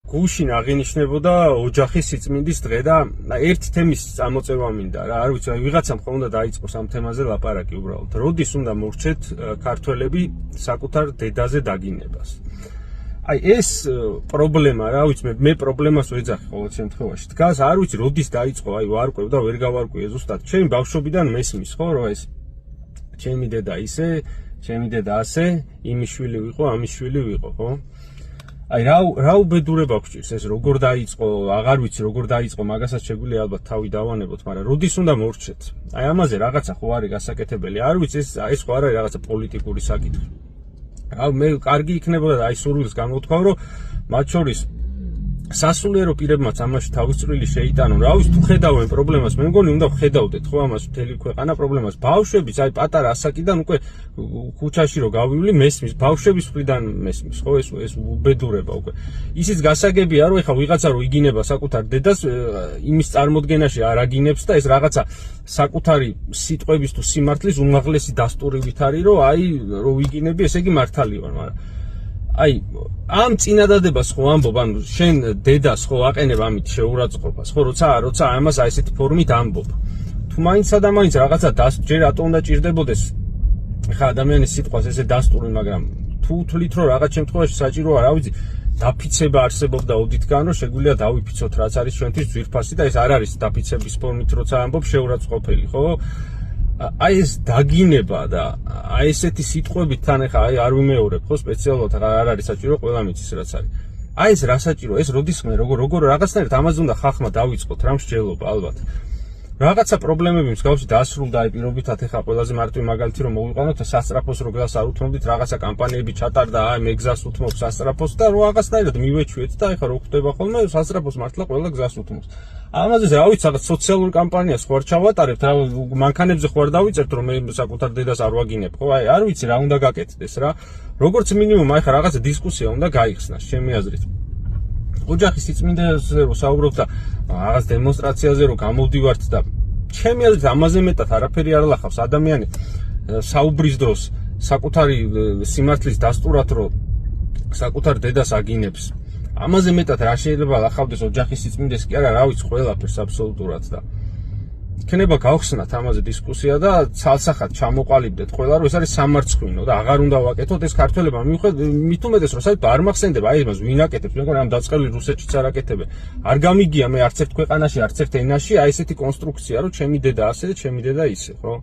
გუშინ აღინიშნებოდა ოჯახის სიწმინდის დღე და ერთი თემის წამოწევა მინდა რა, არ ვიცი, ვიღაცამ ხომ უნდა დაიწყოს ამ თემაზე ლაპარაკი უბრალოდ. როდის უნდა მორჩეთ ქართველები საკუთარ დედაზე დაგინებას? აი ეს პრობლემა რა ვიცი, მე პრობლემას ვეძახი ყოველ შემთხვევაში. დგას, არ ვიცი, როდის დაიწყო, აი ვარკვევ და ვერ გავარკვიე ზუსტად. ჩემი ბავშვობიდან მესმის, ხო, რომ ეს ჩემი დედა ისე, ჩემი დედა ასე, იმის შვილი ვიყო, ამის შვილი ვიყო, ხო? აი რა უბედურება გჭირს ეს როგორ დაიწყო, აღარ ვიცი როგორ დაიწყო, მაგასაც შეგვიძლია ალბათ თავი დავანებოთ, მაგრამ როდის უნდა მორჩეთ? აი ამაზე რაღაცა ხო არის გასაკეთებელი, არ ვიცი ეს ხო არ არის რაღაცა პოლიტიკური საკითხი. მე კარგი იქნებოდა აი სურვილს გამოვთქვავ, რომ მათ შორის სასულიერო პირებმაც ამაში თავის წვლილი შეიტანონ. რა ვიცი, თუ ხედავენ პრობლემას, მე მგონი უნდა ხედავდეთ ხო ამას მთელი ქვეყანა პრობლემას. ბავშვების აი პატარა ასაკიდან უკვე ქუჩაში რო გავივლი, მესმის, ბავშვების მხრიდან მესმის, ხო ეს უბედურება უკვე. ისიც გასაგებია, რომ ეხა ვიღაცა რო იგინება საკუთარ დედას, იმის წარმოდგენაში არ აგინებს და ეს რაღაცა საკუთარი სიტყვების თუ სიმართლის უმაღლესი დასტურივით არის, რომ აი რო ვიგინები, ესე იგი მართალი ვარ, მაგრამ აი ამ წინადადებას ხო ამბობ, ანუ შენ დედას ხო აყენებ ამით შეურაცხყოფას, ხო როცა ამას აი ესეთი ფორმით ამბობ. თუ მაინცსა და მაინც რაღაცა ჯერ რატო უნდა ჭირდებოდეს ხა ადამიანის სიტყვას ესე დასტური, მაგრამ თუ თვლით რომ რაღაც შემთხვევაში საჭიროა, რა ვიცი, დაფიცება არსებობდა ოდითგან, რომ შეგვიძლია დავიფიცოთ რაც არის ჩვენთვის ძვირფასი და ეს არ არის დაფიცების ფორმით როცა ამბობ შეურაცხყოფელი, ხო? აი ეს დაგინება და აი ესეთი სიტყვებით თან ახლა აი არ ვიმეორებ ხო სპეციალურად არ არის საჭირო, ყველა მიცის რაც არის. აი ეს რა საჭირო, ეს როდის ხმე როგორ რაღაცნაირად ამაზე უნდა ხახმა დავიწყოთ, რა მსჯელობა ალბათ. რაღაცა პრობლემები მსგავსი დაასრულდა აი პირობითად ახლა ყველაზე მარტივი მაგალითი რომ მოვიყვანოთ სასწრაფოს რო გზას არ უთმობდით, რაღაცა კამპანიები ჩატარდა, აი მე გზას უთმობ სასწრაფოს და რაღაცნაირად მივეჩვიეთ და ახლა რო ხდება ხოლმე სასწრაფოს მართლა ყველა გზას უთმობს. ამაზე რა ვიცი, რაღაც სოციალურ კამპანიას ხო არ ჩავატარებთ, რა მანქანებზე ხო არ დავიწერთ რომ მე საკუთარ დედას არ ვაგინებ, ხო? აი არ ვიცი რა უნდა გაკეთდეს რა. როგორც მინიმუმ აი ხა რაღაცა დისკუსია უნდა გაიხსნას, ჩემი აზრით. ოჯახის სიწმინდეზე რო საუბრობ და რაღაც დემონსტრაციაზე რო გამოვდივართ და ჩემი აზრით ამაზე მეტად არაფერი არ ლახავს ადამიანი საუბრის დროს საკუთარი სიმართლის დასტურად რო საკუთარ დედას აგინებს. ამაზე მეტად რა შეიძლება ლახავდეს ოჯახის სიწმინდეს კი არა, რა ვიცი, ყველაფერს აბსოლუტურად და იქნება გავხსნათ ამაზე დისკუსია და ცალსახად ჩამოყალიბდეთ ყველა, რომ ეს არის სამარცხვინო და აღარ უნდა ვაკეთოთ ეს ქართველებმა მით უმეტეს რომ საერთოდ არ მახსენდება აი მას ვინ აკეთებს, მე მგონი ამ დაწყებული რუსეთშიც არ აკეთებენ. არ გამიგია მე არც ერთ ქვეყანაში, არც ერთ ენაში აი ესეთი კონსტრუქცია, რომ ჩემი დედა ასე და ჩემი დედა ისე, ხო?